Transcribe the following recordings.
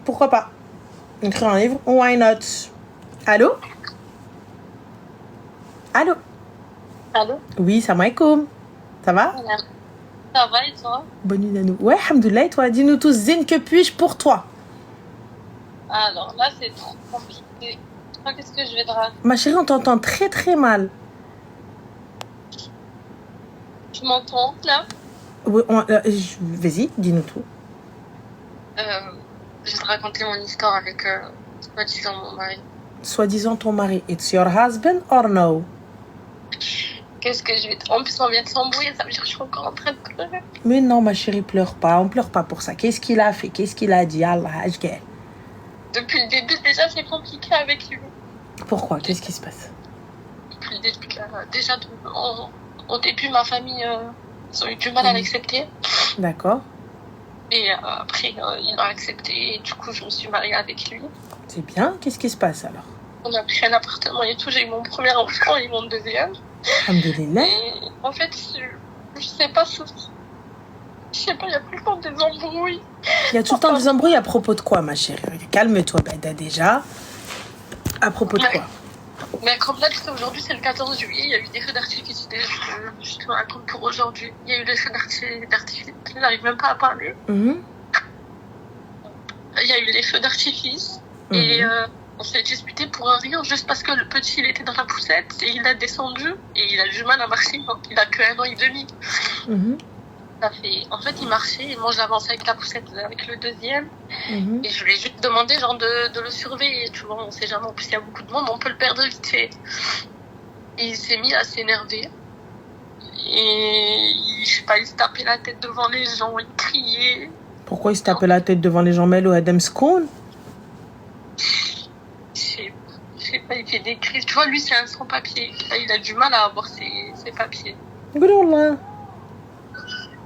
pourquoi pas. Écrire un livre, why not? Allô? Allô? Allô? Oui, salam alaikum. Ça va? Ça va et toi? Bonne nuit, Nanou. Ouais, alhamdoulilah, et toi? Dis-nous tous, Zine, que puis-je pour toi? Alors là, c'est trop compliqué. Qu'est-ce que je vais te raconter? Ma chérie, on t'entend très très mal. Tu m'entends là? Oui, vas-y, dis-nous tout. Je vais te raconter mon histoire avec soi-disant mon mari. Soi-disant ton mari, it's your husband or no? Qu'est-ce que je vais te... En plus, on vient de s'embrouiller, ça veut dire que je suis encore en train de pleurer. Mais non, ma chérie, pleure pas. On pleure pas pour ça. Qu'est-ce qu'il a fait? Qu'est-ce qu'il a dit? Allah, ajgel. Depuis le début, déjà, c'est compliqué avec lui. Pourquoi? Qu'est-ce qui se passe? Depuis le début, déjà, au début, ma famille, ils ont eu du mal à l'accepter. D'accord. Et après, ils l'ont accepté. Et du coup, je me suis mariée avec lui. C'est bien. Qu'est-ce qui se passe alors? On a pris un appartement et tout. J'ai eu mon premier enfant et mon deuxième. Alhamdoulilah. Et en fait, je sais pas, il y a tout le temps des embrouilles. Il y a tout le temps des embrouilles à propos de quoi, ma chérie? Calme-toi, Beda, déjà. À propos de quoi? Mais comme là, tu sais, aujourd'hui, c'est le 14 juillet, il y a eu des feux d'artifice. Je te raconte pour aujourd'hui. Il y a eu des feux d'artifice. Je n'arrive même pas à parler. Il y a eu les feux d'artifice. Et on s'est disputé pour un rien, juste parce que le petit, il était dans la poussette et il a descendu et il a du mal à marcher. Il a que 1 an et demi. En fait, il marchait et moi, j'avançais avec la poussette, avec le deuxième. Et je lui ai juste demandé, genre, de le surveiller, tu vois. On sait jamais, en plus, il y a beaucoup de monde, on peut le perdre vite fait. Et il s'est mis à s'énerver. Et, je sais pas, il se tapait la tête devant les gens, il criait. Pourquoi il se tapait la tête devant les gens? Melo Adam Skoun? Je sais pas, il fait des crises. Tu vois, lui, c'est un sans-papier. Il a du mal à avoir ses papiers.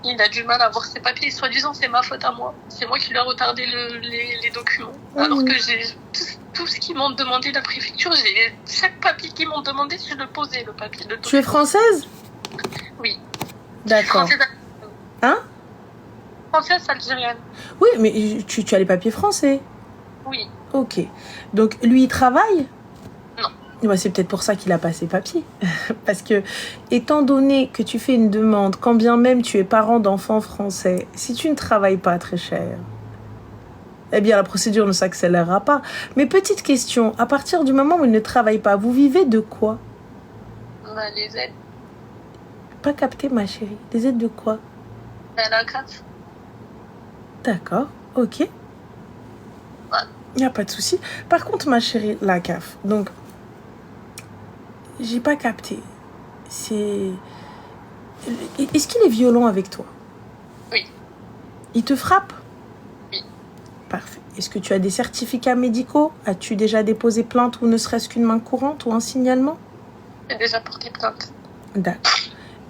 Il a du mal à avoir ses papiers. Soi-disant, c'est ma faute à moi. C'est moi qui lui ai retardé les documents. Alors que j'ai tout ce qu'ils m'ont demandé de la préfecture, j'ai chaque papier qu'ils m'ont demandé, je le posais, le papier. Tu es française? Oui. D'accord. Hein? Française algérienne. Oui, mais tu as les papiers français? Oui. Ok. Donc, lui, il travaille? Non. Ouais, c'est peut-être pour ça qu'il a pas ses papiers. Parce que, étant donné que tu fais une demande, quand bien même tu es parent d'enfants français, si tu ne travailles pas très cher, eh bien, la procédure ne s'accélérera pas. Mais petite question, à partir du moment où il ne travaille pas, vous vivez de quoi? Les aides. Pas capté, ma chérie. Des aides de quoi? La CAF. D'accord, ok. Il n'y a pas de souci. Par contre, ma chérie, la CAF, donc, j'ai pas capté. Est-ce qu'il est violent avec toi? Oui. Il te frappe? Oui. Parfait. Est-ce que tu as des certificats médicaux? As-tu déjà déposé plainte ou ne serait-ce qu'une main courante ou un signalement? J'ai déjà porté plainte. D'accord.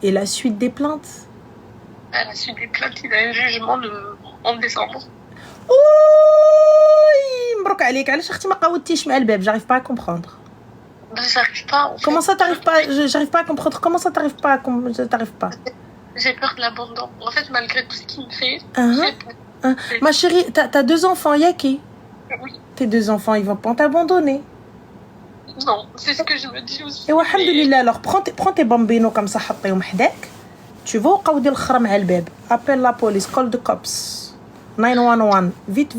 Et la suite des plaintes? À la suite des plaintes, il a un jugement en décembre. J'arrive pas à comprendre. J'arrive pas. En fait. Comment ça t'arrive pas? J'arrive pas à comprendre. Comment ça t'arrive pas? T'arrives pas? J'ai peur de l'abandon. En fait, malgré tout ce qu'il me fait. Ma chérie, t'as 2 enfants, Yaki? Oui. Tes 2 enfants, ils vont pas t'abandonner. Non, c'est ce que je me dis aussi. Et alhamdoulilah, alors prends tes bambinos comme ça, حطيهم حداك. Tu vas au ودير الخرا مع الباب. Appelle la police, call the cops. 911. Vite.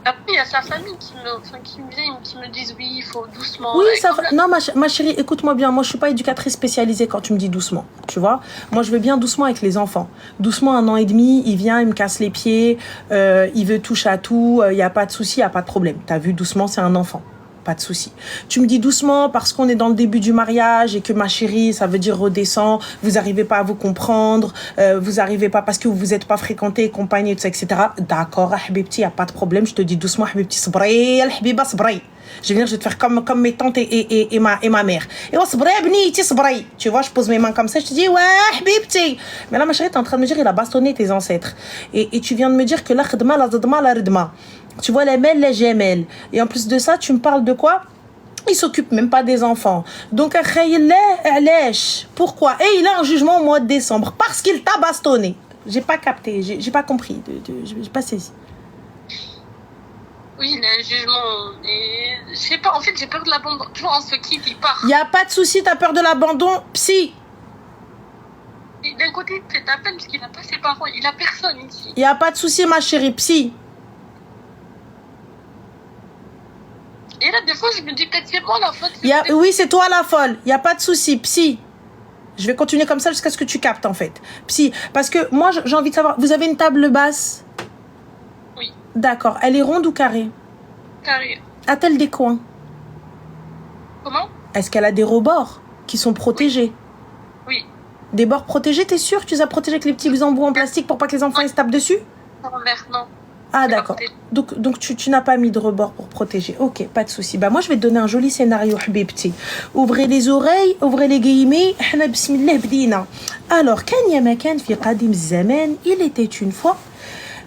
Après, il y a sa famille qui me vient, qui me disent oui, il faut doucement. Oui, ça va. Non, ma chérie, écoute-moi bien. Moi, je suis pas éducatrice spécialisée quand tu me dis doucement. Tu vois? Moi, je veux bien doucement avec les enfants. Doucement, 1 an et demi, il vient, il me casse les pieds, il veut touche à tout, il y a pas de souci, il y a pas de problème. T'as vu, doucement, c'est un enfant. Pas de souci. Tu me dis doucement parce qu'on est dans le début du mariage et que ma chérie, ça veut dire redescend, vous arrivez pas à vous comprendre, vous arrivez pas parce que vous êtes pas fréquentés, compagnie, etc. D'accord, habibti, y a pas de problème, je te dis doucement, habibti, sabri, al-habiba, sabri. Je vais venir, je vais te faire comme mes tantes et ma mère. Et ouais, sabri, bniti, sabri. Tu vois, je pose mes mains comme ça, je te dis, ouais, habibti. Mais là, ma chérie, t'es en train de me dire, il a bastonné tes ancêtres. Et tu viens de me dire que la khidma, la zadma, la ridma. Tu vois, les mêles, les gemelles. Et en plus de ça, tu me parles de quoi? Il s'occupe même pas des enfants. Donc, pourquoi? Et il a un jugement au mois de décembre. Parce qu'il t'a bastonné. J'ai pas capté, j'ai pas compris, j'ai pas saisi. Oui, il y a un jugement. Et je sais pas, en fait, j'ai peur de l'abandon. Tu vois, on se quitte, il part. Il y a pas de souci, t'as peur de l'abandon, psy. Et d'un côté, il fait ta peine parce qu'il a pas ses parents, il a personne ici. Il y a pas de souci, ma chérie, psy. Et là, des fois, je me dis peut-être c'est moi la faute. Oui, c'est toi la folle. Il y a pas de souci, psy. Je vais continuer comme ça jusqu'à ce que tu captes, en fait. Psy, parce que moi, j'ai envie de savoir, vous avez une table basse? Oui. D'accord. Elle est ronde ou carrée? Carré. A-t-elle des coins? Comment? Est-ce qu'elle a des rebords qui sont protégés? Oui. Des bords protégés, t'es sûr? Tu les as protégés avec les petits embouts en plastique pour pas que les enfants ils se tapent dessus? Non. Ah, d'accord. Donc tu n'as pas mis de rebord pour protéger. Ok, pas de souci. Bah moi, je vais te donner un joli scénario, habibti. Ouvrez les oreilles, ouvrez les guillemets. Hna bismillah bdina. Alors, kan ya makan fi qadim zaman, il était une fois,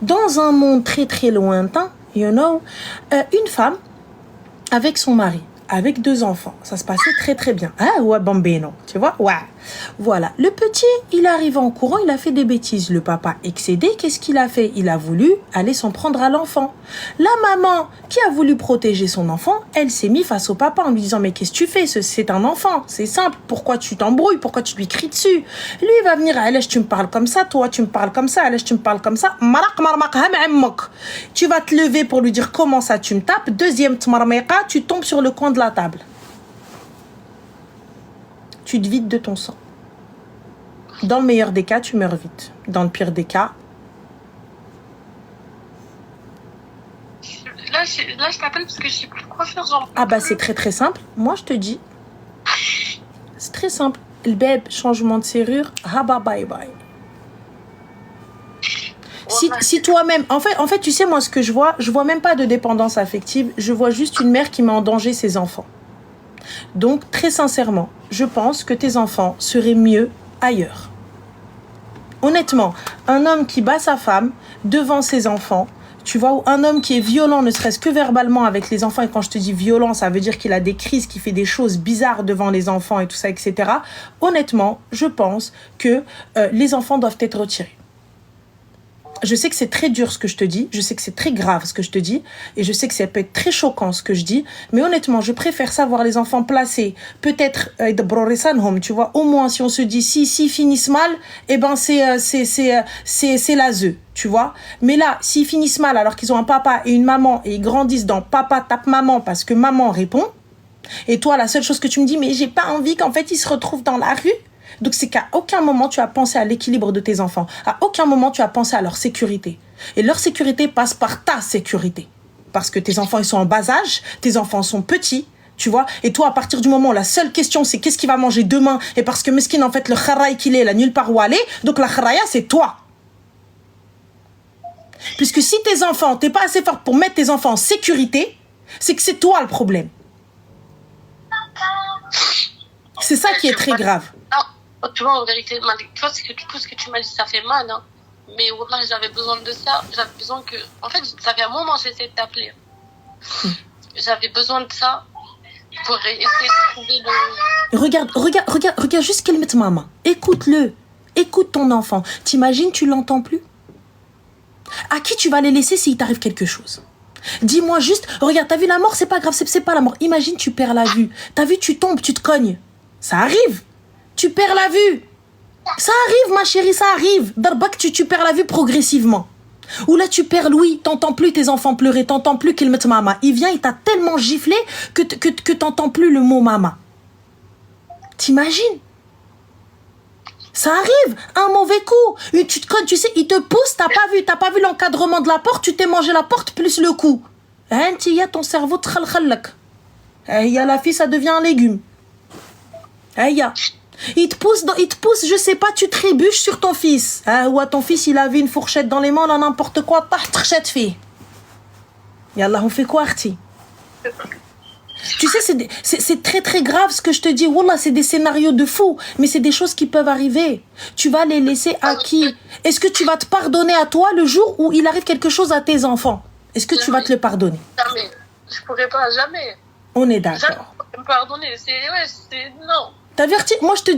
dans un monde très très lointain, you know, une femme avec son mari, avec 2 enfants. Ça se passait très très bien. Ah ouais, bambino, tu vois? Ouais. Voilà. Le petit, il arrive en courant, il a fait des bêtises. Le papa, excédé, qu'est-ce qu'il a fait? Il a voulu aller s'en prendre à l'enfant. La maman, qui a voulu protéger son enfant, elle s'est mise face au papa en lui disant, mais qu'est-ce que tu fais? C'est un enfant, c'est simple. Pourquoi tu t'embrouilles? Pourquoi tu lui cries dessus? Lui, il va venir, Alèche, tu me parles comme ça, toi, tu me parles comme ça, Alèche, tu me parles comme ça. Tu vas te lever pour lui dire, comment ça, tu me tapes? Deuxième tmarmeka, tu tombes sur le coin de la table. Tu te vides de ton sang. Dans le meilleur des cas, tu meurs vite. Dans le pire des cas... Là, je t'appelle parce que je sais plus quoi faire. Genre... Ah bah c'est très très simple. Moi, je te dis. C'est très simple. Le bébé, changement de serrure. Ah bah bye bye. Si toi-même... En fait, tu sais, moi, ce que je vois même pas de dépendance affective. Je vois juste une mère qui met en danger ses enfants. Donc, très sincèrement, je pense que tes enfants seraient mieux ailleurs. Honnêtement, un homme qui bat sa femme devant ses enfants, tu vois, ou un homme qui est violent, ne serait-ce que verbalement avec les enfants, et quand je te dis violent, ça veut dire qu'il a des crises, qu'il fait des choses bizarres devant les enfants et tout ça, etc. Honnêtement, je pense que les enfants doivent être retirés. Je sais que c'est très dur ce que je te dis, je sais que c'est très grave ce que je te dis, et je sais que ça peut être très choquant ce que je dis, mais honnêtement, je préfère savoir les enfants placés, peut-être, tu vois, au moins si on se dit si finissent mal, eh ben c'est l'ASE, tu vois. Mais là, s'ils finissent mal alors qu'ils ont un papa et une maman, et ils grandissent dans papa tape maman parce que maman répond, et toi, la seule chose que tu me dis, mais j'ai pas envie qu'en fait ils se retrouvent dans la rue. Donc, c'est qu'à aucun moment, tu as pensé à l'équilibre de tes enfants. À aucun moment, tu as pensé à leur sécurité. Et leur sécurité passe par ta sécurité. Parce que tes enfants, ils sont en bas âge, tes enfants sont petits, tu vois. Et toi, à partir du moment où la seule question, c'est qu'est-ce qu'il va manger demain? Et parce que mesquine, en fait, le kharaï qu'il est, il a nulle part où aller. Donc, la kharaya, c'est toi. Puisque si tes enfants, t'es pas assez fort pour mettre tes enfants en sécurité, c'est que c'est toi le problème. C'est ça qui est très grave. Tu vois, en vérité, tu vois, tout ce que tu m'as dit, ça fait mal, hein. Mais wallah, j'avais besoin de ça. J'avais besoin que... En fait, ça fait un moment que j'essaie de t'appeler. J'avais besoin de ça pour essayer de trouver le... Regarde juste qu'elle mette maman. Écoute-le. Écoute ton enfant. T'imagines, tu l'entends plus? À qui tu vas les laisser s'il t'arrive quelque chose? Dis-moi juste, regarde, t'as vu la mort, c'est pas grave, c'est pas la mort. Imagine, tu perds la vue. T'as vu, tu tombes, tu te cognes. Ça arrive. Tu perds la vue. Ça arrive, ma chérie, ça arrive. D'abord, tu perds la vue progressivement. Ou là, tu perds l'ouïe, t'entends plus tes enfants pleurer, t'entends plus qu'ils mettent maman. Il vient, il t'a tellement giflé que t'entends plus le mot maman. T'imagines? Ça arrive, un mauvais coup. Tu te cognes, tu sais, il te pousse, t'as pas vu l'encadrement de la porte, tu t'es mangé la porte plus le coup. Hein, y a ton cerveau tchalchallak. Y a la fille, ça devient un légume. Y a. Il te pousse, je sais pas, tu trébuches sur ton fils. Ou à ton fils, il avait une fourchette dans les mains, là, n'importe quoi, t'archette fille. Yallah, on fait quoi, Arti? Tu sais, c'est très très grave ce que je te dis. Wallah, c'est des scénarios de fou, mais c'est des choses qui peuvent arriver. Tu vas les laisser à qui? Est-ce que tu vas te pardonner à toi le jour où il arrive quelque chose à tes enfants? Est-ce que tu vas te le pardonner? Jamais. Je pourrais pas, jamais. On est d'accord. Jamais me pardonner, non. Moi, je te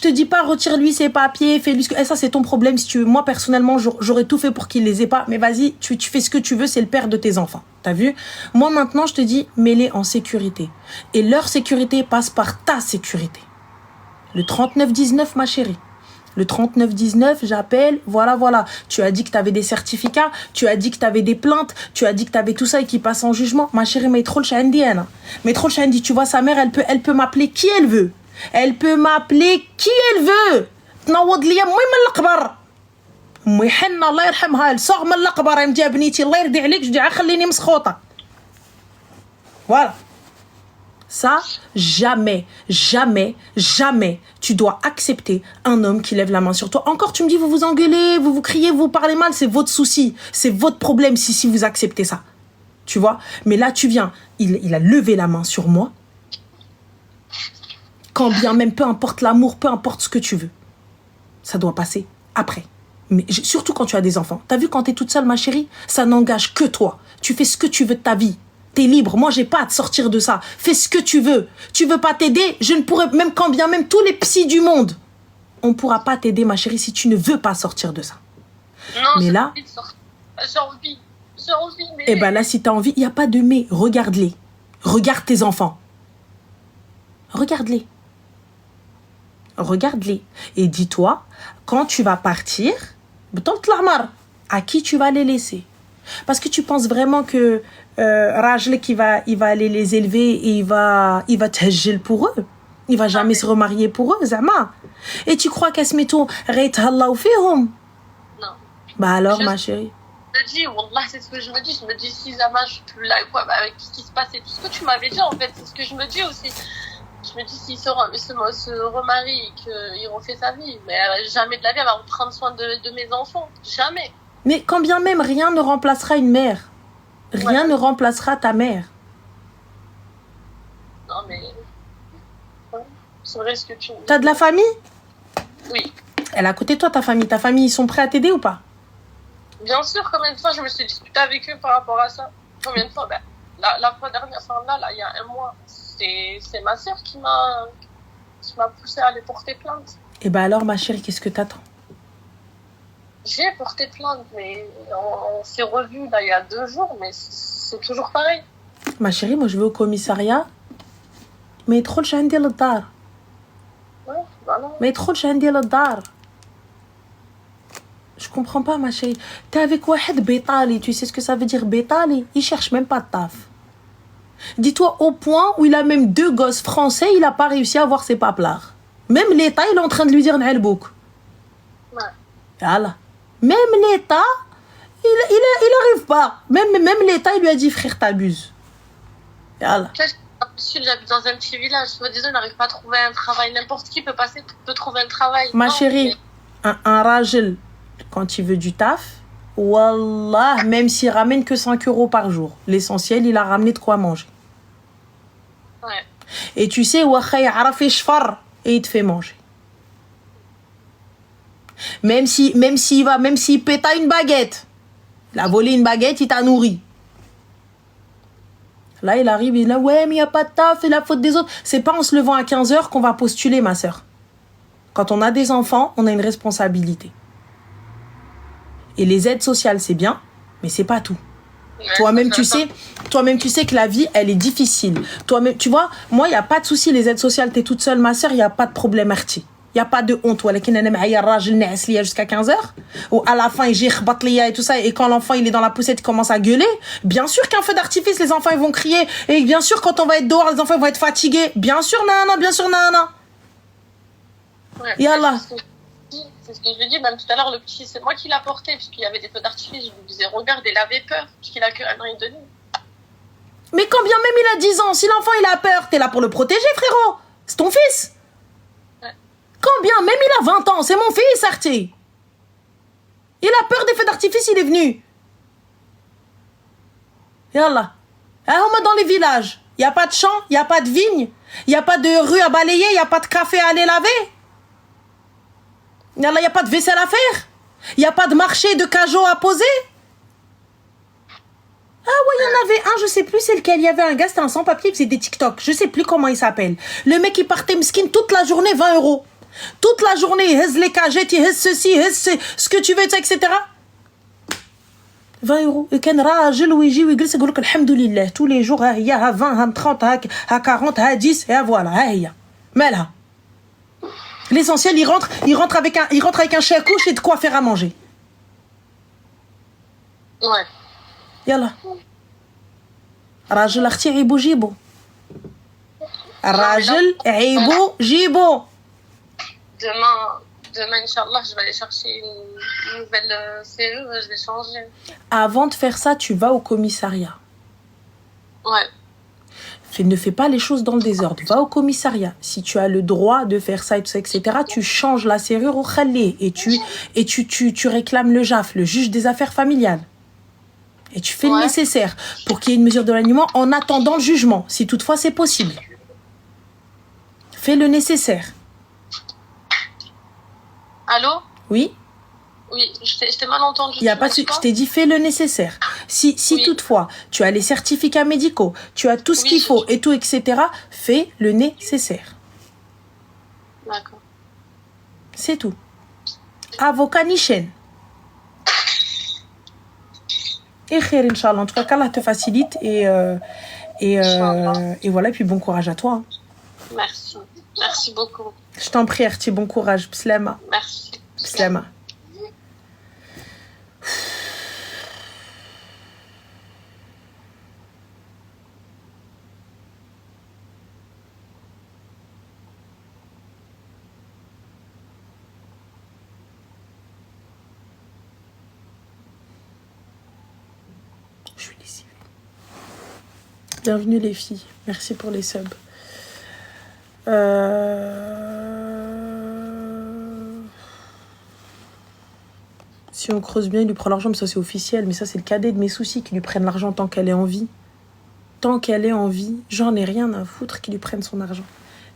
dis pas, retire-lui ses papiers, fais-lui ce que... ça, c'est ton problème, si tu veux. Moi, personnellement, j'aurais tout fait pour qu'il les ait pas. Mais vas-y, tu fais ce que tu veux, c'est le père de tes enfants. T'as vu? Moi, maintenant, je te dis, mets-les en sécurité. Et leur sécurité passe par ta sécurité. Le 3919, ma chérie. Le 3919, j'appelle, voilà. Tu as dit que tu avais des certificats, tu as dit que tu avais des plaintes, tu as dit que tu avais tout ça et qui passe en jugement. Ma chérie, mais trop le chandienne. Mais trop le chandienne, tu vois, sa mère, elle peut m'appeler qui elle veut. Elle peut m'appeler qui elle veut. تنوض لي امي من القبر امي حنه الله يرحمها الصغ من القبر يا مدي بنيتي الله يرضي عليك جدي خليني مسخوطه. Voilà. Ça, jamais tu dois accepter un homme qui lève la main sur toi. Encore, tu me dis, vous vous engueulez, vous vous criez, vous parlez mal, c'est votre souci, c'est votre problème si vous acceptez ça. Tu vois? Mais là, tu viens, il a levé la main sur moi. Quand bien même, peu importe l'amour, peu importe ce que tu veux. Ça doit passer après. Mais surtout quand tu as des enfants. T'as vu, quand t'es toute seule, ma chérie, ça n'engage que toi. Tu fais ce que tu veux de ta vie. T'es libre. Moi, j'ai pas à te sortir de ça. Fais ce que tu veux. Tu veux pas t'aider, je ne pourrais, même quand bien même tous les psys du monde, on pourra pas t'aider, ma chérie, si tu ne veux pas sortir de ça. Non, mais là, j'ai envie, mais... Eh ben là, si t'as envie, il n'y a pas de mais. Regarde-les. Regarde tes enfants. Regarde-les. Et dis-toi, quand tu vas partir, à qui tu vas les laisser? Parce que tu penses vraiment que Rajl il va aller les élever et il va t'hajjel pour eux. Il va jamais se remarier pour eux, Zama. Et tu crois qu'à ce métaux, Raythallah fihum? Non. Bah alors, ma chérie. Je me dis, Wallah, c'est ce que je me dis. Je me dis, si Zama, je suis plus là, quoi, avec ce qui se passe et tout ce que tu m'avais dit, en fait, c'est ce que je me dis aussi. Je me dis, s'il se remarie et qu'il refait sa vie, mais jamais de la vie, elle va prendre soin de mes enfants. Jamais. Mais quand bien même, rien ne remplacera une mère. Rien ne remplacera ta mère. Non, mais... C'est vrai ce que tu... T'as de la famille? Oui. Elle est à côté de toi, ta famille. Ta famille, ils sont prêts à t'aider ou pas? Bien sûr, combien de fois je me suis disputée avec eux par rapport à ça? Combien de fois? Ben, la fois dernière, là, il y a un mois, c'est ma sœur qui m'a poussée à aller porter plainte. Et ben alors, ma chérie, qu'est-ce que t'attends? J'ai porté plainte, mais on s'est revus là il y a 2 jours, mais c'est toujours pareil. Ma chérie, moi je vais au commissariat. Mais trop le chandi le dar. Ouais, bah non. Mais trop le chandi le dar. Je comprends pas, ma chérie. T'es avec Wahed Betali, tu sais ce que ça veut dire Betali? Il cherche même pas de taf. Dis-toi au point où il a même 2 gosses français, il a pas réussi à avoir ses paplards. Même l'État, il est en train de lui dire N'albouk. Ouais. Voilà. Même l'État, il arrive pas. Même l'État, il lui a dit frère, t'abuses. Voilà. J'habite dans un petit village. Soi-disant, il n'arrive pas à trouver un travail. N'importe qui peut trouver un travail. Ma chérie, un rajel, quand il veut du taf, wallah, même s'il ramène que 5 € par jour, l'essentiel, il a ramené de quoi manger. Ouais. Et tu sais, et il te fait manger. Même s'il péta une baguette, il a volé une baguette, il t'a nourri. Là, il arrive, il dit, ouais, mais il n'y a pas de taf, c'est la faute des autres. C'est pas en se levant à 15h qu'on va postuler, ma sœur. Quand on a des enfants, on a une responsabilité. Et les aides sociales, c'est bien, mais c'est pas tout. Ouais, toi-même, tu sais que la vie, elle est difficile. Toi-même, tu vois, moi, il n'y a pas de souci, les aides sociales, t'es toute seule, ma sœur, il n'y a pas de problème, Arti. Il n'y a pas de honte. Jusqu'à 15h. Ou à la fin, il gère et tout ça. Et quand l'enfant il est dans la poussette, il commence à gueuler. Bien sûr qu'un feu d'artifice, les enfants ils vont crier. Et bien sûr, quand on va être dehors, les enfants ils vont être fatigués. Bien sûr, nana, bien sûr, nana. Ouais, Yallah. C'est ce que je lui dis. Même tout à l'heure, le petit, c'est moi qui l'ai porté. Puisqu'il y avait des feux d'artifice. Je lui disais, regarde, il avait peur. Puisqu'il a que 1 an et demi. Mais quand bien même il a 10 ans, si l'enfant il a peur, t'es là pour le protéger, frérot. C'est ton fils. Quand bien même il a 20 ans, c'est mon fils, Arti. Il a peur des feux d'artifice, il est venu. Yallah. Dans les villages, il n'y a pas de champ, il n'y a pas de vigne, il n'y a pas de rue à balayer, il n'y a pas de café à aller laver. Yallah, il n'y a pas de vaisselle à faire. Il n'y a pas de marché de cajot à poser. Ah ouais, il y en avait un, je sais plus c'est lequel. Il y avait un gars, c'était un sans-papier, il faisait des TikTok. Je sais plus comment il s'appelle. Le mec, il partait mesquine toute la journée, 20 euros. Toute la journée, il hesse les cagettes, il hesse ceci, il hesse ce que tu veux, etc. 20 euros. Et كان راجل ويجي ويجلس يقول لك الحمد لله tous les jours ها هي ها 20 ها 30 ها 40 ها 10 et voilà ها هي مالها. L'essentiel, il rentre avec un chèque et de quoi faire à manger. Ouais. يلا. راجل اختي عيبو جيبو. الراجل عيبو جيبو. Demain, Inch'Allah, je vais aller chercher une nouvelle serrure et je vais changer. Avant de faire ça, tu vas au commissariat. Ouais. Ne fais pas les choses dans le désordre. Va au commissariat. Si tu as le droit de faire ça, et tout ça, etc., tu changes la serrure au khalé et tu réclames le JAF, le juge des affaires familiales. Et tu fais le nécessaire pour qu'il y ait une mesure d'éloignement en attendant le jugement, si toutefois c'est possible. Fais le nécessaire. Allô? Oui? Oui, je t'ai mal entendu. Il y a pas de... Je t'ai dit fais le nécessaire. Si oui. Toutefois tu as les certificats médicaux, tu as tout ce qu'il faut et tout, etc., fais le nécessaire. D'accord. C'est tout. Avocat ni chaîne. Et khair, Inch'Allah. En tout cas, qu'Allah te facilite et voilà. Et puis bon courage à toi. Merci. Merci beaucoup. Je t'en prie, Arti, bon courage. Pslama. Merci. Pslama. Je suis lessivée. Bienvenue les filles. Merci pour les subs. Si on creuse bien, il lui prend l'argent, mais ça c'est officiel. Mais ça c'est le cadet de mes soucis, qui lui prennent l'argent tant qu'elle est en vie. Tant qu'elle est en vie, j'en ai rien à foutre qu'ils lui prennent son argent.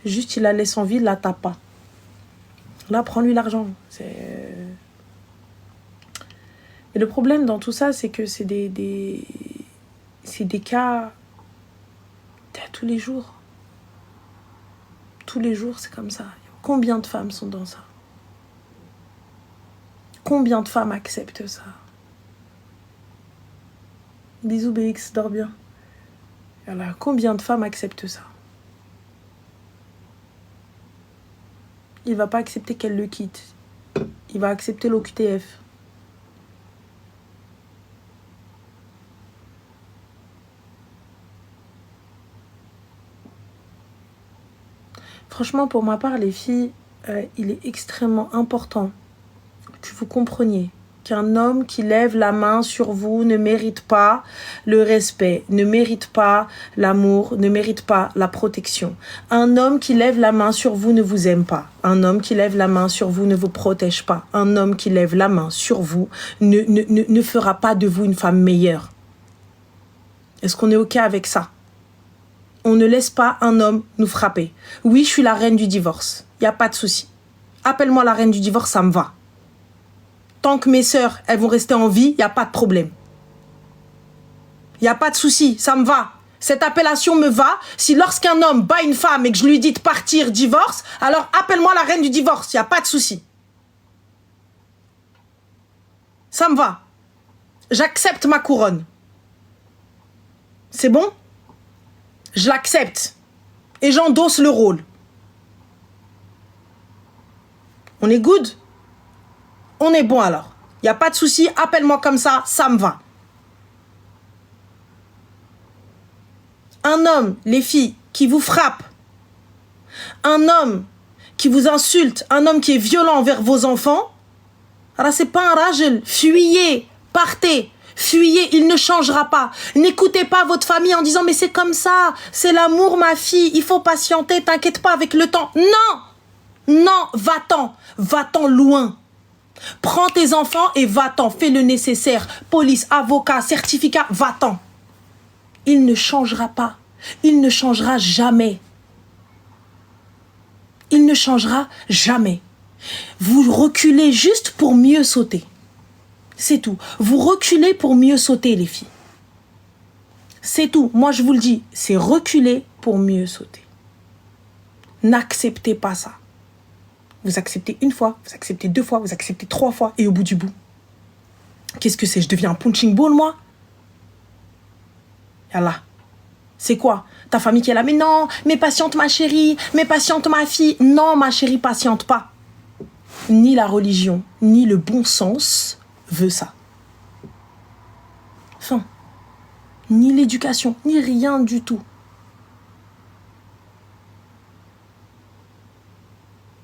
Juste il la laisse en vie, il la tape pas. Là, prends-lui l'argent. Et le problème dans tout ça, c'est que c'est des cas tous les jours. Tous les jours, c'est comme ça. Combien de femmes sont dans ça? Combien de femmes acceptent ça? Bisous BX, dors bien. Voilà. Combien de femmes acceptent ça? Il va pas accepter qu'elle le quitte. Il va accepter l'OQTF. Franchement, pour ma part, les filles, il est extrêmement important que vous compreniez qu'un homme qui lève la main sur vous ne mérite pas le respect, ne mérite pas l'amour, ne mérite pas la protection. Un homme qui lève la main sur vous ne vous aime pas. Un homme qui lève la main sur vous ne vous protège pas. Un homme qui lève la main sur vous ne fera pas de vous une femme meilleure. Est-ce qu'on est OK avec ça? On ne laisse pas un homme nous frapper. Oui, je suis la reine du divorce. Il n'y a pas de souci. Appelle-moi la reine du divorce, ça me va. Tant que mes sœurs, elles vont rester en vie, il n'y a pas de problème. Il n'y a pas de souci, ça me va. Cette appellation me va. Si lorsqu'un homme bat une femme et que je lui dis de partir, divorce, alors appelle-moi la reine du divorce, il n'y a pas de souci. Ça me va. J'accepte ma couronne. C'est bon? Je l'accepte. Et j'endosse le rôle. On est good? On est bon alors. Il n'y a pas de souci, appelle-moi comme ça, ça me va. Un homme, les filles, qui vous frappe, un homme qui vous insulte, un homme qui est violent envers vos enfants, alors c'est pas un rajel. Fuyez, partez, fuyez, il ne changera pas. N'écoutez pas votre famille en disant mais c'est comme ça, c'est l'amour ma fille, il faut patienter, t'inquiète pas avec le temps. Non, non, va-t'en loin. Prends tes enfants et va-t'en, fais le nécessaire. Police, avocat, certificat, va-t'en. Il ne changera pas. Il ne changera jamais. Il ne changera jamais. Vous reculez juste pour mieux sauter. C'est tout. Vous reculez pour mieux sauter, les filles. C'est tout. Moi, je vous le dis, c'est reculer pour mieux sauter. N'acceptez pas ça. Vous acceptez une fois, vous acceptez 2 fois, vous acceptez 3 fois, et au bout du bout, qu'est-ce que c'est? Je deviens un punching ball, moi? Yallah. C'est quoi? Ta famille qui est là, mais non, mais patiente ma chérie, mais patiente ma fille. Non, ma chérie, patiente pas. Ni la religion, ni le bon sens veut ça. Enfin, ni l'éducation, ni rien du tout.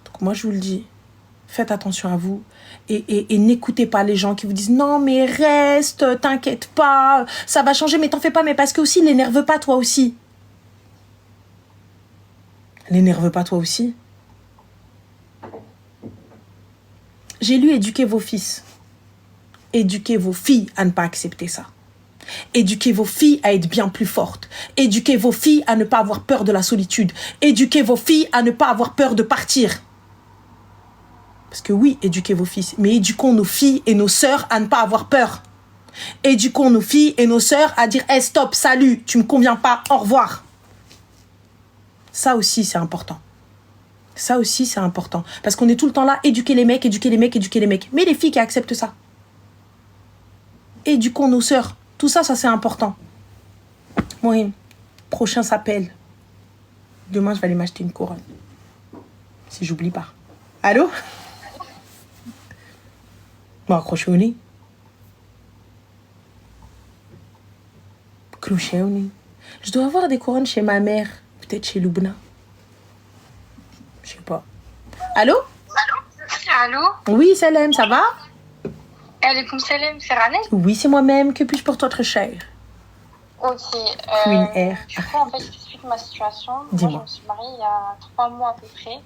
Donc moi, je vous le dis, faites attention à vous et n'écoutez pas les gens qui vous disent non, mais reste, t'inquiète pas, ça va changer, mais t'en fais pas, mais parce que aussi, l'énerve pas toi aussi. L'énerve pas toi aussi. J'ai lu éduquer vos fils. Éduquez vos filles à ne pas accepter ça. Éduquez vos filles à être bien plus fortes. Éduquez vos filles à ne pas avoir peur de la solitude. Éduquez vos filles à ne pas avoir peur de partir. Parce que oui, éduquez vos fils, mais éduquons nos filles et nos sœurs à ne pas avoir peur. Éduquons nos filles et nos sœurs à dire hey, stop, salut, tu me conviens pas, au revoir. Ça aussi, c'est important. Ça aussi, c'est important. Parce qu'on est tout le temps là, éduquer les mecs, éduquer les mecs, éduquer les mecs. Mais les filles qui acceptent ça. Éduquons nos sœurs. Tout ça, ça c'est important. Mohim, prochain s'appelle. Demain, je vais aller m'acheter une couronne. Si j'oublie pas. Allô? Bon, accrochez au nez. Clouchez au nez. Je dois avoir des couronnes chez ma mère. Peut-être chez Loubna. Je sais pas. Allô? Allô? Oui, Salem, ça va? Alaykoum salam, c'est Ranel? Oui, c'est moi-même. Que puis-je pour toi, très cher? Ok. Queen Air. Du coup, en fait, je t'explique ma situation. Dis-moi. Moi, je me suis mariée il y a 3 mois à peu près.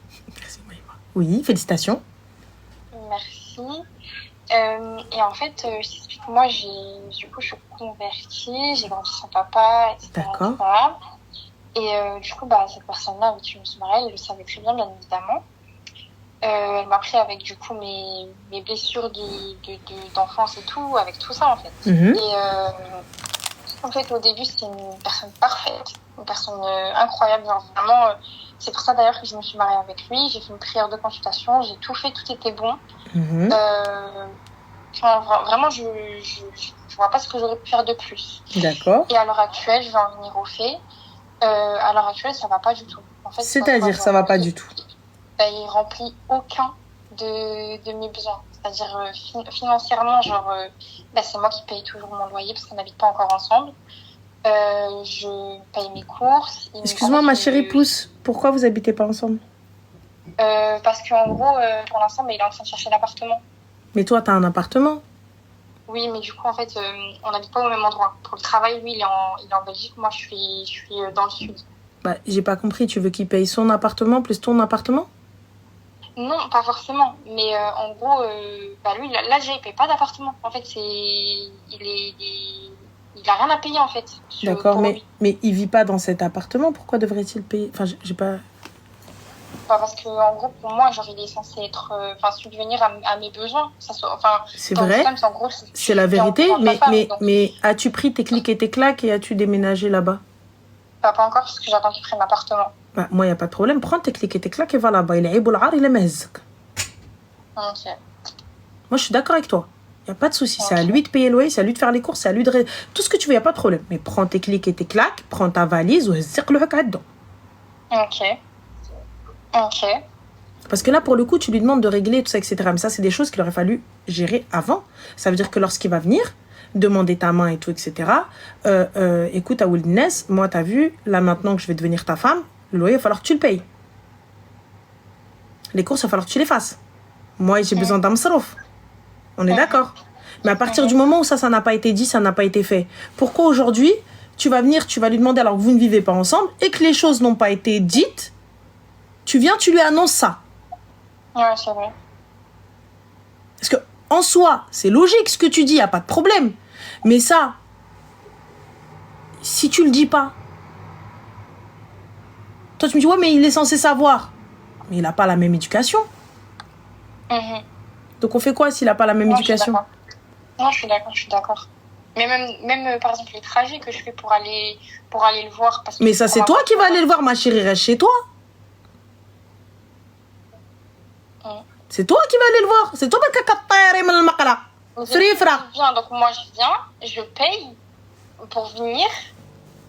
Oui, félicitations. Merci. Et en fait, je t'explique, moi, je suis convertie, j'ai grandi sans papa, etc. D'accord. etc. Et du coup, cette personne-là avec qui je me suis mariée, elle le savait très bien évidemment. Elle m'a pris avec du coup mes blessures d'enfance et tout, avec tout ça en fait. Mhm. Et en fait, au début, c'était une personne parfaite, une personne incroyable, genre vraiment. C'est pour ça d'ailleurs que je me suis mariée avec lui. J'ai fait une prière de consultation, j'ai tout fait, tout était bon. Mhm. Vraiment, je vois pas ce que j'aurais pu faire de plus. D'accord. Et à l'heure actuelle, je vais en venir au fait. À l'heure actuelle, ça va pas du tout. En fait, C'est-à-dire, ça va pas du tout. Il remplit aucun de mes besoins. C'est-à-dire financièrement, c'est moi qui paye toujours mon loyer parce qu'on n'habite pas encore ensemble. Je paye mes courses. Excuse-moi, ma chérie pousse. Pourquoi vous habitez pas ensemble? Parce qu'en gros, pour l'instant, il est en train de chercher l'appartement. Mais toi, t'as un appartement? Oui, mais du coup, en fait, on n'habite pas au même endroit. Pour le travail, lui, il est en Belgique. Moi, je suis dans le sud. Bah, j'ai pas compris. Tu veux qu'il paye son appartement plus ton appartement? Non, pas forcément. Mais en gros, lui, là, déjà, il paye pas d'appartement. En fait, il a rien à payer, en fait. D'accord, mais il vit pas dans cet appartement. Pourquoi devrait-il payer? Enfin, j'ai pas... Parce que en gros, pour moi, il est censé être, subvenir à mes besoins. C'est vrai, en gros, c'est la vérité, mais as-tu pris tes clics et tes claques et as-tu déménagé là-bas? Pas encore, parce que j'attends qu'il prenne l'appartement. Moi, il n'y a pas de problème. Prends tes clics et tes claques et va là-bas. Il est Eboul'ar, il est Mehzek. Ok. Moi, je suis d'accord avec toi. Il n'y a pas de souci. Okay. C'est à lui de payer le loyer, c'est à lui de faire les courses, c'est à lui de... Tout ce que tu veux, il n'y a pas de problème. Mais prends tes clics et tes claques, prends ta valise ou zirk le haka dedans. Ok. Ok. Parce que là, pour le coup, tu lui demandes de régler tout ça, etc. Mais ça, c'est des choses qu'il aurait fallu gérer avant. Ça veut dire que lorsqu'il va venir, demander ta main et tout, etc. Écoute, à Wilderness, moi, t'as vu, là, maintenant que je vais devenir ta femme, le loyer, il va falloir que tu le payes. Les courses, il va falloir que tu les fasses. Moi, j'ai besoin d'un msrof. On est d'accord. Mais à partir du moment où ça n'a pas été dit, ça n'a pas été fait. Pourquoi aujourd'hui, tu vas venir, tu vas lui demander alors que vous ne vivez pas ensemble et que les choses n'ont pas été dites, tu viens, tu lui annonces ça. Ouais, c'est vrai. Parce que en soi, c'est logique ce que tu dis, il n'y a pas de problème. Mais ça, si tu le dis pas, toi tu me dis, ouais, mais il est censé savoir. Mais il n'a pas la même éducation. Donc on fait quoi s'il n'a pas la même éducation? Non, je suis d'accord. Mais même par exemple, les trajets que je fais pour aller le voir. Parce que Mais ça, c'est toi qui vas aller le voir, ma chérie. Reste chez toi. C'est toi qui vas aller le voir. C'est toi qui viens, donc moi je viens, je paye pour venir.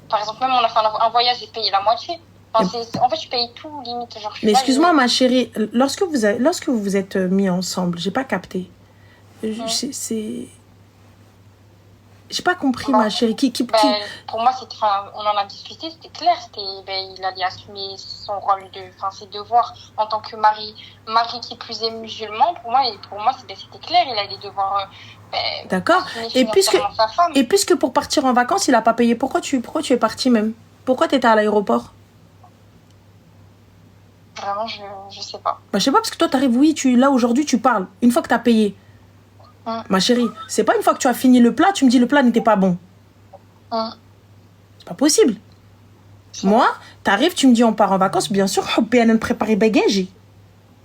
Par exemple, même on a fait un voyage, j'ai payé la moitié. Enfin, en fait, je paye tout limite. Genre, mais excuse-moi, ma chérie, lorsque vous vous êtes mis ensemble, j'ai pas capté. J'ai pas compris, ma chérie. Pour moi, on en a discuté, c'était clair. Il allait assumer son rôle, ses devoirs en tant que mari qui plus est musulman. Pour moi, c'était clair. Il allait devoir. D'accord. Et puisque pour partir en vacances, il a pas payé, pourquoi tu es partie même? Pourquoi tu étais à l'aéroport? Vraiment, je sais pas. Je sais pas, parce que toi, t'arrives, oui, là aujourd'hui, tu parles. Une fois que t'as payé. Ma chérie, c'est pas une fois que tu as fini le plat, tu me dis le plat n'était pas bon. C'est pas possible. Moi, t'arrives, tu me dis on part en vacances, bien sûr, je prépare mes bagages.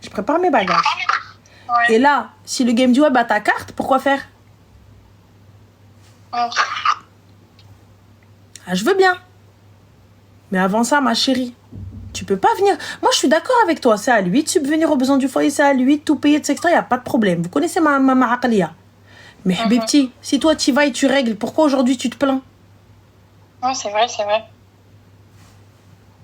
Je prépare mes bagages. Ouais. Et là, si le game dit ouais, bah ta carte, pourquoi faire? Je veux bien. Mais avant ça, ma chérie, tu peux pas venir. Moi, je suis d'accord avec toi. C'est à lui de subvenir aux besoins du foyer, c'est à lui de tout payer, etc. Il n'y a pas de problème. Vous connaissez ma aqliya. Mais Habibti, si toi, tu vas et tu règles, pourquoi aujourd'hui tu te plains? Non, c'est vrai.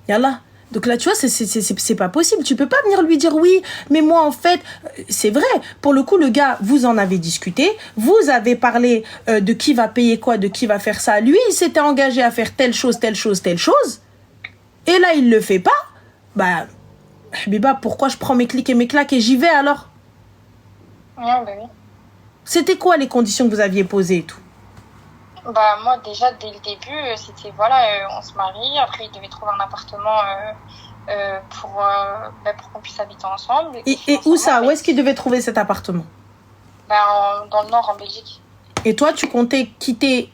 Yallah. Donc là, tu vois, c'est pas possible. Tu peux pas venir lui dire oui, mais moi, en fait, c'est vrai. Pour le coup, le gars, vous en avez discuté. Vous avez parlé de qui va payer quoi, de qui va faire ça. Lui, il s'était engagé à faire telle chose. Et là, il le fait pas. Habiba, pourquoi je prends mes clics et mes claques et j'y vais alors? Oui. C'était quoi les conditions que vous aviez posées et tout? Moi, déjà, dès le début, c'était, on se marie. Après, il devait trouver un appartement pour qu'on puisse habiter ensemble. Et où ça? Où est-ce qu'il devait trouver cet appartement? Dans le nord, en Belgique. Et toi, tu comptais quitter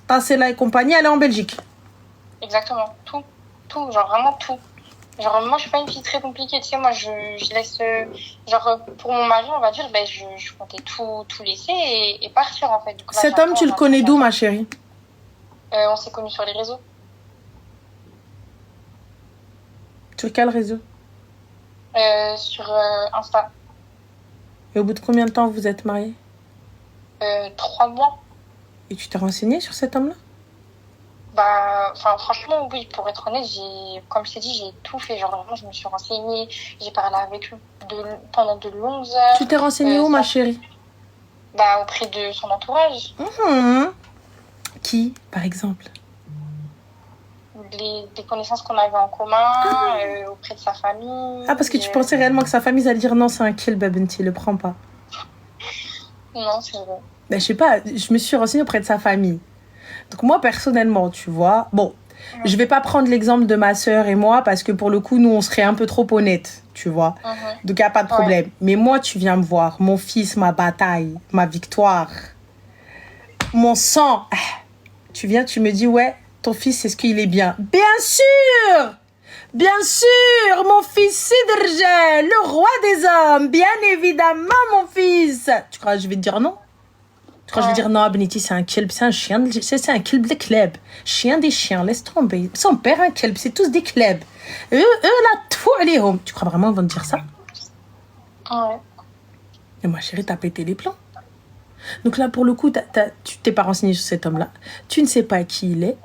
Tassela et compagnie, aller en Belgique? Exactement. Tout, genre vraiment tout. Genre, moi, je suis pas une fille très compliquée, tu sais, moi, je laisse, pour mon mari, on va dire, je comptais tout laisser et partir, en fait. Du coup, cet homme, tu le connais d'où, ma chérie? On s'est connus sur les réseaux. Sur quel réseau? Sur Insta. Et au bout de combien de temps vous êtes mariés? 3 mois. Et tu t'es renseignée sur cet homme-là? Franchement, oui, pour être honnête, comme je t'ai dit, j'ai tout fait. Genre, vraiment, je me suis renseignée, j'ai parlé avec lui pendant de longues heures. Tu t'es renseignée où, ma chérie? Auprès de son entourage. Qui, par exemple? Les connaissances qu'on avait en commun, auprès de sa famille. Parce que tu pensais réellement que sa famille allait dire non, c'est un kill, Babenti, le prends pas. Non, c'est vrai. Je sais pas, je me suis renseignée auprès de sa famille. Donc moi, personnellement, tu vois, je vais pas prendre l'exemple de ma sœur et moi parce que pour le coup, nous, on serait un peu trop honnêtes, tu vois. Donc, il n'y a pas de problème. Mais moi, tu viens me voir, mon fils, ma bataille, ma victoire, mon sang. Tu viens, tu me dis, ouais, ton fils, est-ce qu'il est bien? Bien sûr! Bien sûr, mon fils Sidrjel, le roi des hommes, bien évidemment, mon fils. Tu crois que je vais te dire non? Quand je vais dire non, Abniti, c'est un kelb, c'est un chien, c'est un kelb de kleb. Chien des chiens, laisse tomber. Son père, un kelb, c'est tous des klebs. Eux, là, tout, allez, home. Tu crois vraiment qu'ils vont te dire ça? Ouais. Et ma chérie, t'as pété les plans. Donc là, pour le coup, tu t'es pas renseigné sur cet homme-là. Tu ne sais pas qui il est.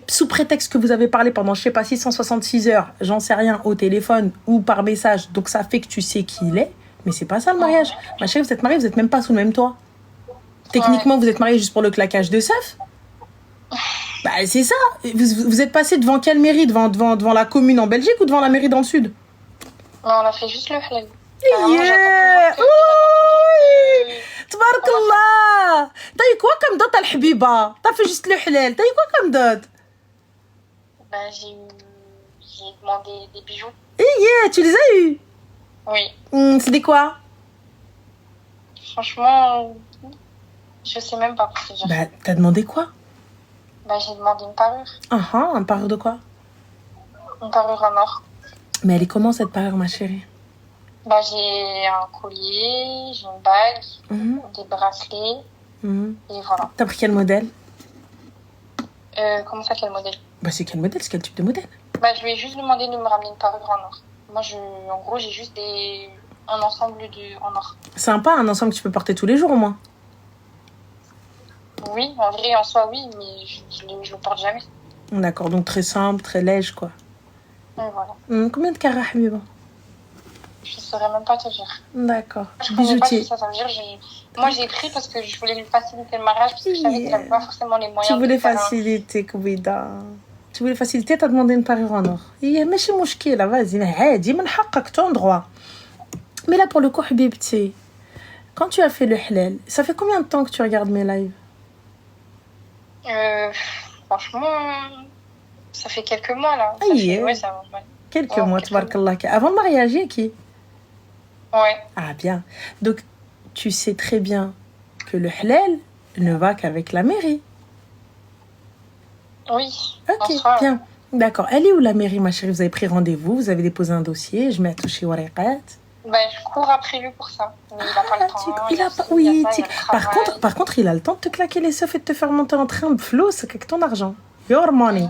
Sous prétexte que vous avez parlé pendant, je sais pas, 666 heures, j'en sais rien, au téléphone ou par message. Donc ça fait que tu sais qui il est. Mais c'est pas ça le mariage. Ma chérie, vous êtes mariés, vous êtes même pas sous le même toit. Techniquement, vous êtes mariés juste pour le claquage de seuf. C'est ça. Vous êtes passé devant quelle mairie? Devant la commune en Belgique ou devant la mairie dans le sud? Non, on a fait juste le halal. Tabarakallah. T'as eu quoi comme dot, Al-Habiba? T'as fait juste le halal. T'as eu quoi comme dot? J'ai demandé des bijoux. Tu les as eus? Oui. C'est des quoi? Franchement, je sais même pas pour te dire. T'as demandé quoi? J'ai demandé une parure. Une parure de quoi? Une parure en or. Mais elle est comment cette parure, ma chérie? J'ai un collier, j'ai une bague, des bracelets, et voilà. T'as pris quel modèle? Comment ça, quel modèle? Bah, c'est quel modèle? C'est quel type de modèle? Bah, je lui ai juste demandé de me ramener une parure en or. Moi, en gros, j'ai juste un ensemble en or. Sympa, un ensemble que tu peux porter tous les jours au moins. Oui, en vrai, en soi, oui, mais je le porte jamais. D'accord, donc très simple, très léger, quoi. Et voilà. Combien de carats, Habiba? Je saurais même pas te dire. D'accord. Je connais pas Bijoutier. tout ça, ça veut dire, moi, j'ai pris parce que je voulais lui faciliter le mariage, parce que je savais qu'il n'avait pas forcément les moyens Tu voulais de faire faciliter, Koubida. Tu voulais faciliter, t'as demandé une parure en or. ماشي مشكلة, vas-y, عادي, من حقك, ton droit. Mais là, pour le coup, Habibti, quand tu as fait le halal, ça fait combien de temps que tu regardes mes lives? Franchement, ça fait quelques mois, là. Ouais, ça va. Quelques mois, tabarakallah. Avant le mariage, il y a qui? Ouais. Ah, bien. Donc, tu sais très bien que le halal ne va qu'avec la mairie. Oui. Ok, bien. D'accord. Elle est où la mairie, ma chérie? Vous avez pris rendez-vous, vous avez déposé un dossier, je mets à toucher Waraqat. Je cours après lui pour ça. Mais il n'a pas le temps. Oui, par contre, il a le temps de te claquer les seufs et de te faire monter en train de flot, c'est avec ton argent. Your money.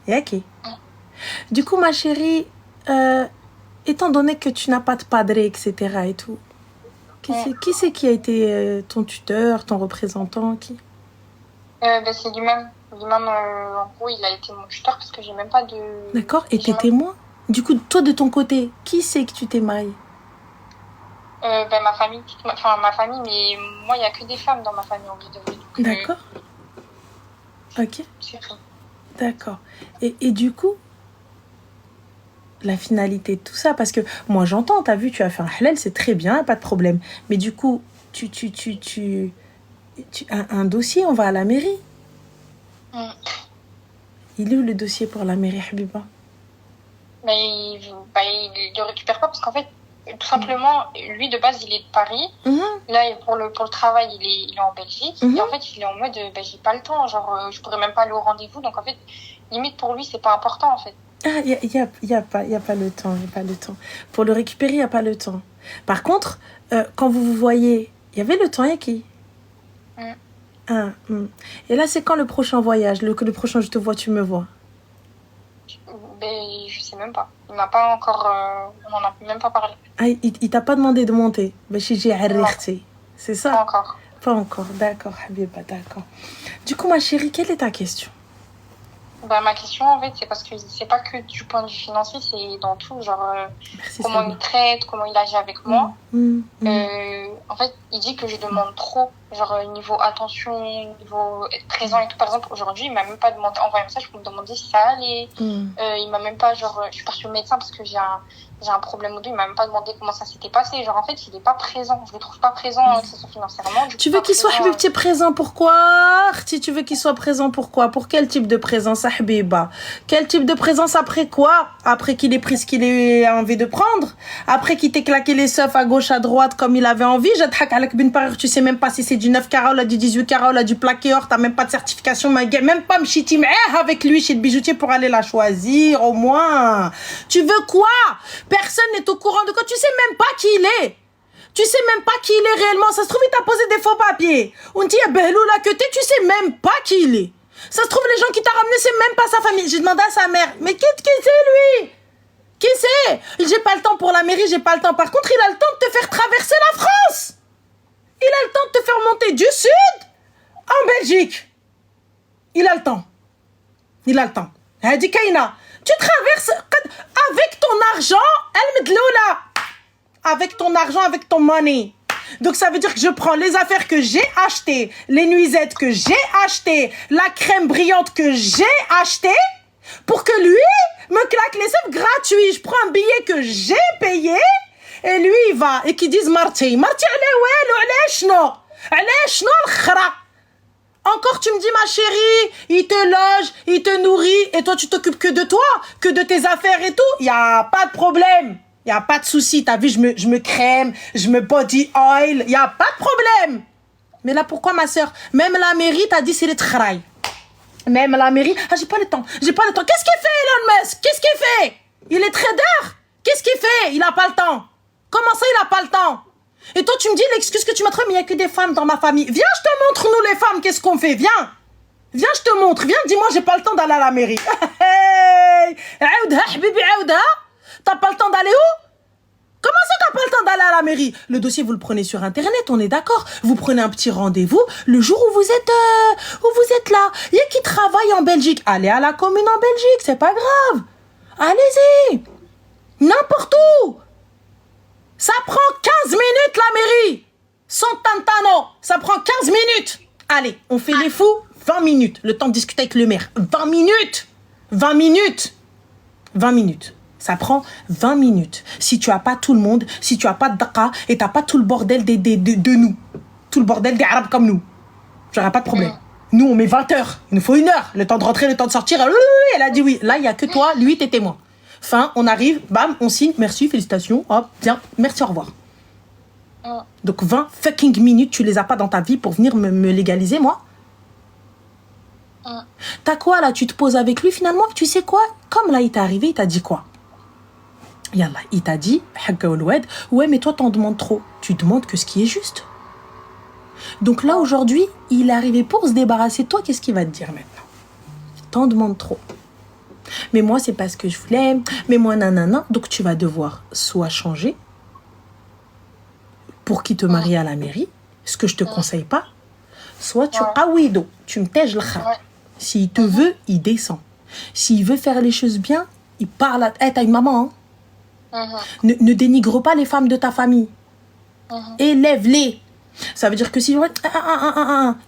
Ok. Du coup, ma chérie, étant donné que tu n'as pas de padre, etc. et tout, qui c'est qui a été ton tuteur, ton représentant, qui? C'est lui-même. Lui-même, en gros, il a été mon tuteur parce que j'ai même pas de... D'accord, et t'es témoin? Du coup, toi, de ton côté, qui c'est que tu t'es mariée? Ma famille. Enfin, ma famille, mais moi, il n'y a que des femmes dans ma famille, en vrai de vrai. D'accord. Ok. C'est tout. D'accord. Et du coup, la finalité de tout ça, parce que moi, j'entends, t'as vu, tu as fait un halal, c'est très bien, pas de problème. Mais du coup, tu un dossier, on va à la mairie. Il est où le dossier pour la mairie, Habiba? Il le récupère pas parce qu'en fait, tout simplement, lui de base, il est de Paris. Là, pour le travail, il est en Belgique. Et en fait, il est en mode, j'ai pas le temps. Genre, je pourrais même pas aller au rendez-vous. Donc en fait, limite pour lui, c'est pas important en fait. Ah, il y a pas le temps, il y a pas le temps. Pour le récupérer, il y a pas le temps. Par contre, quand vous voyez, il y avait le temps, il y a qui? Et là, c'est quand le prochain voyage? Le prochain, je te vois, tu me vois? Je sais même pas. Il m'a pas encore... on en a même pas parlé. Ah, il t'a pas demandé de monter? C'est ça? Pas encore. Pas encore, d'accord, Habiba, d'accord. Du coup, ma chérie, quelle est ta question? Ma question, en fait, c'est parce que c'est pas que du point de vue financier, c'est dans tout. Genre, comment il traite, comment il agit avec moi. En fait, il dit que je demande trop. Genre, niveau attention, niveau être présent et tout. Par exemple, aujourd'hui, il m'a même pas demandé, envoyé un message pour me demander si ça allait. Il m'a même pas, genre, je suis partie au médecin parce que j'ai un problème au dos. Il m'a même pas demandé comment ça s'était passé. Genre, en fait, il est pas présent. Je le trouve pas présent, que ce soit financièrement. Tu veux qu'il soit présent, pourquoi? Si tu veux qu'il soit présent, pourquoi? Pour quel type de présence, Habiba? Quel type de présence après quoi? Après qu'il ait pris ce qu'il a envie de prendre? Après qu'il t'ait claqué les seufs à gauche, à droite, comme il avait envie? J'adhak avec bin parure, tu sais même pas si c'est du 9 carats, ou du 18 carats, ou du plaqué or, t'as même pas de certification, même pas m'chiti avec lui chez le bijoutier pour aller la choisir, au moins. Tu veux quoi? Personne n'est au courant de quoi. Tu sais même pas qui il est. Tu sais même pas qui il est réellement. Ça se trouve, il t'a posé des faux papiers. On dit, là que t'es, tu sais même pas qui il est. Ça se trouve, les gens qui t'ont ramené, c'est même pas sa famille. J'ai demandé à sa mère, mais qui c'est lui? Qui c'est? J'ai pas le temps pour la mairie, j'ai pas le temps. Par contre, il a le temps de te faire traverser la France. Il a le temps de te faire monter du sud en Belgique. Il a le temps. Il a le temps. Hadi Kaina, tu traverses avec ton argent, avec ton argent, avec ton money. Donc ça veut dire que je prends les affaires que j'ai achetées, les nuisettes que j'ai achetées, la crème brillante que j'ai achetée, pour que lui me claque les seufs gratuits. Je prends un billet que j'ai payé, et lui il va, et qu'il dise Marty, encore tu me dis ma chérie, il te loge, il te nourrit, et toi tu t'occupes que de toi, que de tes affaires et tout. Il y a pas de problème, il y a pas de souci. T'as vu, je me crème, je me body oil, il y a pas de problème. Mais là pourquoi ma soeur? Même la mairie t'a dit c'est les travail. Même la mairie, j'ai pas le temps. Qu'est-ce qu'il fait Elon Musk? Qu'est-ce qu'il fait? Il est trader. Qu'est-ce qu'il fait? Il a pas le temps. Comment ça il a pas le temps? Et toi tu me dis l'excuse que tu m'as trouvé, mais il y a que des femmes dans ma famille. Viens, je te montre nous les femmes qu'est-ce qu'on fait. Viens. Viens, je te montre. Viens, dis-moi, j'ai pas le temps d'aller à la mairie. Hey, عاودها حبيبي عاودها. T'as pas le temps d'aller où? Comment ça, t'as pas le temps d'aller à la mairie? Le dossier, vous le prenez sur Internet, on est d'accord. Vous prenez un petit rendez-vous le jour où vous êtes là. Il y a qui travaille en Belgique. Allez à la commune en Belgique, c'est pas grave. Allez-y. N'importe où. Ça prend 15 minutes, la mairie. Sans tantano. Ça prend 15 minutes. Allez, on fait les fous. 20 minutes. Le temps de discuter avec le maire. 20 minutes. 20 minutes. 20 minutes. Ça prend 20 minutes. Si tu n'as pas tout le monde, si tu n'as pas de Dakar et tu n'as pas tout le bordel de nous, tout le bordel des Arabes comme nous, j'aurai pas de problème. Nous, on met 20 heures. Il nous faut 1 heure. Le temps de rentrer, le temps de sortir. Elle a dit oui. Là, il n'y a que toi, lui, t'es témoin. Fin, on arrive, bam, on signe. Merci, félicitations. Hop, bien, merci, au revoir. Donc 20 fucking minutes, tu les as pas dans ta vie pour venir me légaliser, moi. T'as quoi, là? Tu te poses avec lui, finalement. Tu sais quoi? Comme là, il t'est arrivé, il t'a dit quoi? Yallah, il t'a dit, ouais, mais toi, t'en demandes trop. Tu demandes que ce qui est juste. Donc là, aujourd'hui, il est arrivé pour se débarrasser de toi. Qu'est-ce qu'il va te dire maintenant? T'en demandes trop. Mais moi, c'est parce que je voulais. Mais moi, nanana. Donc, tu vas devoir soit changer pour qu'il te marie à la mairie, ce que je te conseille pas. Soit tu... Ah oui, donc, tu me tèges le khar. S'il te veut, il descend. S'il veut faire les choses bien, il parle à... Hey, t'as une maman, hein? Ne dénigre pas les femmes de ta famille. Élève-les. Ça veut dire que si...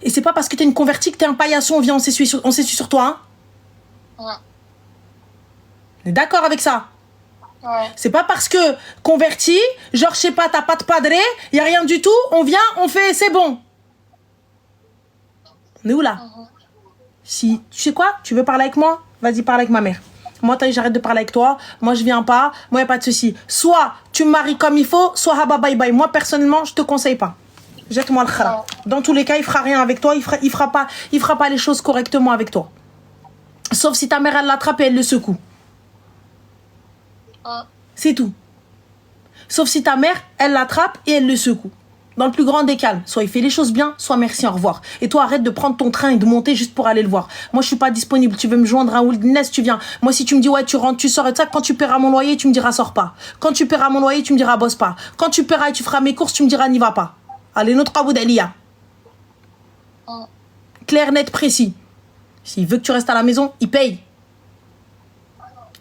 Et c'est pas parce que t'es une convertie que t'es un paillasson, viens, on s'essuie sur toi, hein? On est d'accord avec ça? C'est pas parce que converti, genre, je sais pas, t'as pas de padré, y a rien du tout, on vient, on fait, c'est bon. On est où là? Si, tu sais quoi? Tu veux parler avec moi? Vas-y, parle avec ma mère. Moi, j'arrête de parler avec toi. Moi, je viens pas. Moi, y a pas de souci. Soit tu me maries comme il faut, soit haba bye bye. Moi, personnellement, je te conseille pas. Jette-moi le khara. Dans tous les cas, il fera rien avec toi. Il fera pas les choses correctement avec toi. Sauf si ta mère, elle l'attrape et elle le secoue. C'est tout. Sauf si ta mère, elle l'attrape et elle le secoue. Dans le plus grand des calmes. Soit il fait les choses bien, soit merci, au revoir. Et toi, arrête de prendre ton train et de monter juste pour aller le voir. Moi, je suis pas disponible. Tu veux me joindre à Wilderness, tu viens. Moi, si tu me dis, ouais, tu rentres, tu sors et ça, quand tu paieras mon loyer, tu me diras, sors pas. Quand tu paieras mon loyer, tu me diras, bosse pas. Quand tu paieras et tu feras mes courses, tu me diras, n'y va pas. Allez, notre Abu Dhalia. Clair, net, précis. S'il veut que tu restes à la maison, il paye.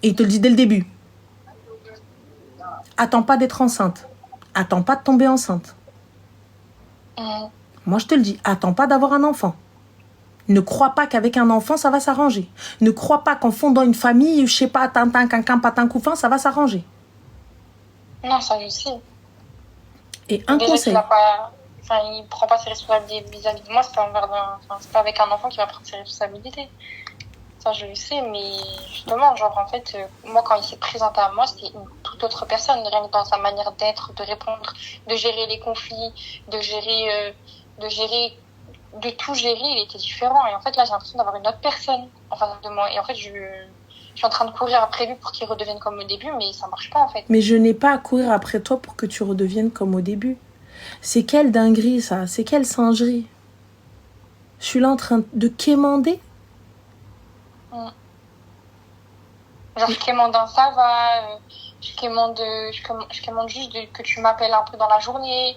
Et il te le dit dès le début. Attends pas d'être enceinte. Attends pas de tomber enceinte. Moi, je te le dis, attends pas d'avoir un enfant. Ne crois pas qu'avec un enfant, ça va s'arranger. Ne crois pas qu'en fondant une famille, je sais pas, tintin, quinquin, patin, couffin, ça va s'arranger. Non, ça, je sais. Et un Déjà conseil. Il prend pas ses responsabilités vis-à-vis de moi, c'est pas avec un enfant qu'il va prendre ses responsabilités. Ça, je le sais, mais justement, genre, en fait, moi, quand il s'est présenté à moi, c'était une toute autre personne, rien que dans sa manière d'être, de répondre, de gérer les conflits, de tout gérer, il était différent. Et en fait, là, j'ai l'impression d'avoir une autre personne en face de moi. Et en fait, je suis en train de courir après lui pour qu'il redevienne comme au début, mais ça marche pas, en fait. Mais je n'ai pas à courir après toi pour que tu redeviennes comme au début. C'est quelle dinguerie, ça? C'est quelle singerie? Je suis là en train de quémander. Genre, je quémande un ça va, je quémande juste que tu m'appelles un peu dans la journée.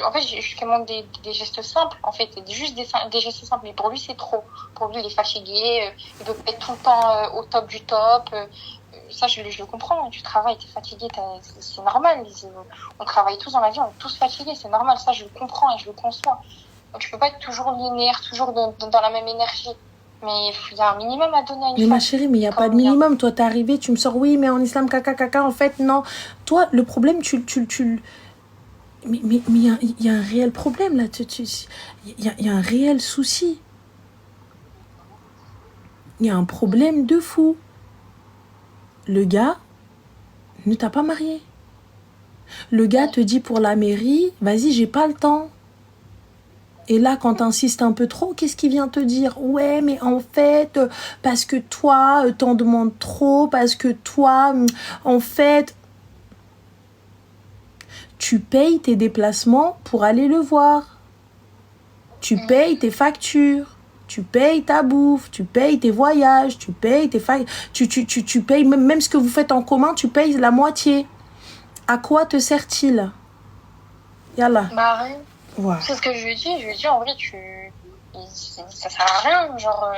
En fait, je quémande des gestes simples, en fait, juste des gestes simples. Mais pour lui, c'est trop. Pour lui, il est fatigué, il veut pas être tout le temps au top du top. Ça, je le comprends. Tu travailles, t'es fatigué, c'est normal. On travaille tous dans la vie, on est tous fatigués, c'est normal. Ça, je le comprends et je le conçois. Donc, tu peux pas être toujours linéaire, toujours dans la même énergie. Mais il y a un minimum à donner à une femme. Mais ma chérie, mais il n'y a pas de minimum. Toi, t'es arrivée, tu me sors, oui, mais en islam, caca, en fait, non. Toi, le problème, Mais il y a un réel problème, là. Il y a un réel souci. Il y a un problème de fou. Le gars ne t'a pas marié. Le gars te dit pour la mairie, vas-y, j'ai pas le temps. Et là, quand t'insistes un peu trop, qu'est-ce qu'il vient te dire? Ouais, mais en fait, parce que toi, t'en demandes trop, parce que toi, en fait, tu payes tes déplacements pour aller le voir. Tu payes tes factures. Tu payes ta bouffe, tu payes tes voyages, tu payes tes tu payes même ce que vous faites en commun, tu payes la moitié. À quoi te sert-il? Yallah. Bah, rien. Ouais. C'est ce que je lui ai dit. Je lui ai dit, en vrai, ça sert à rien. Genre,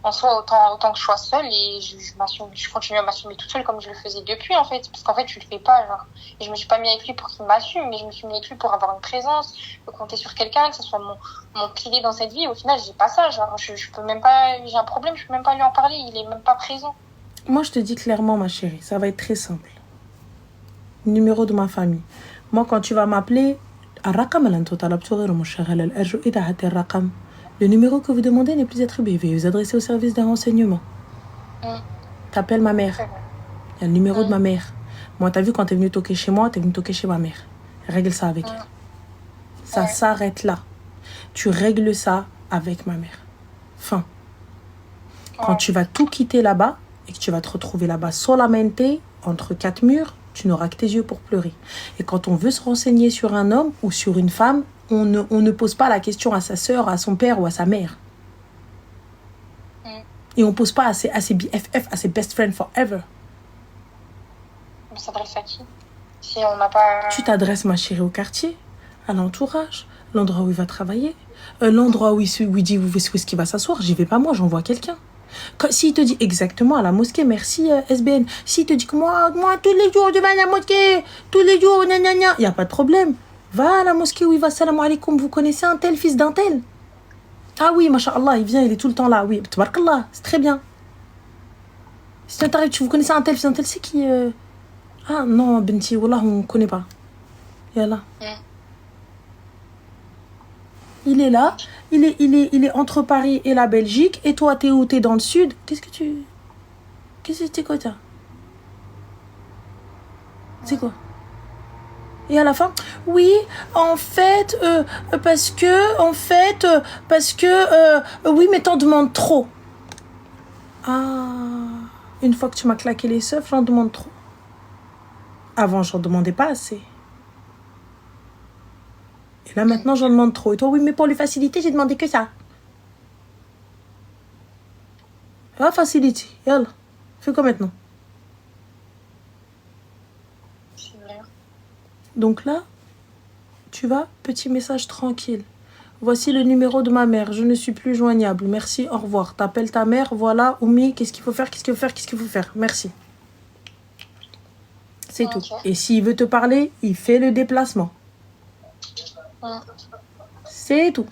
en soi, autant que je sois seule et je continue à m'assumer toute seule comme je le faisais depuis, en fait. Parce qu'en fait, je le fais pas, genre. Et je me suis pas mis avec lui pour qu'il m'assume, mais je me suis mis avec lui pour avoir une présence, pour compter sur quelqu'un, que ce soit mon pilier dans cette vie. Au final, j'ai pas ça, genre. Je peux même pas, j'ai un problème, je peux même pas lui en parler. Il est même pas présent. Moi, je te dis clairement, ma chérie, ça va être très simple. Numéro de ma famille. Moi, quand tu vas m'appeler, le numéro que vous demandez n'est plus attribué. Veuillez vous adresser au service d'un renseignement. T'appelles ma mère. Il y a le numéro de ma mère. Moi, t'as vu, quand t'es venu toquer chez moi, t'es venu toquer chez ma mère. Règle ça avec elle. Ça s'arrête là. Tu règles ça avec ma mère. Fin. Quand tu vas tout quitter là-bas et que tu vas te retrouver là-bas solamente, entre quatre murs, tu n'auras que tes yeux pour pleurer. Et quand on veut se renseigner sur un homme ou sur une femme, on ne pose pas la question à sa sœur, à son père ou à sa mère. Et on ne pose pas à ses BFF, à ses best friends forever. On s'adresse à qui? Si on n'a pas... Tu t'adresses, ma chérie, au quartier, à l'entourage, l'endroit où il va travailler, l'endroit où il dit où est-ce qu'il va s'asseoir. J'y vais pas moi, j'envoie quelqu'un. S'il te dit exactement à la mosquée, merci SBN. S'il te dit que moi, tous les jours, je vais à la mosquée, tous les jours, il n'y a pas de problème. Va à la mosquée où il va, salam alaikum, vous connaissez un tel, fils d'un tel? Ah oui, masha'Allah, il vient, il est tout le temps là. Oui, tabarakallah, c'est très bien. Si t'arrives, vous connaissez un tel, fils d'un tel, c'est qui Ah non, Benti, wallah, on ne connaît pas. Yallah. Il est là, il est entre Paris et la Belgique, et toi, t'es où? T'es dans le sud. Qu'est-ce que c'est quoi, ça? C'est quoi? Et à la fin, oui, en fait, oui, mais t'en demandes trop. Ah, une fois que tu m'as claqué les seufs, j'en demande trop. Avant, j'en demandais pas assez. Et là, maintenant, j'en demande trop. Et toi, oui, mais pour lui faciliter, j'ai demandé que ça. Ah, facilité. Yallah. Fais quoi maintenant? Donc là, tu vas, petit message tranquille. Voici le numéro de ma mère. Je ne suis plus joignable. Merci, au revoir. T'appelles ta mère. Voilà, Oumi, qu'est-ce qu'il faut faire? Merci. C'est tout. Et s'il veut te parler, il fait le déplacement. C'est tout.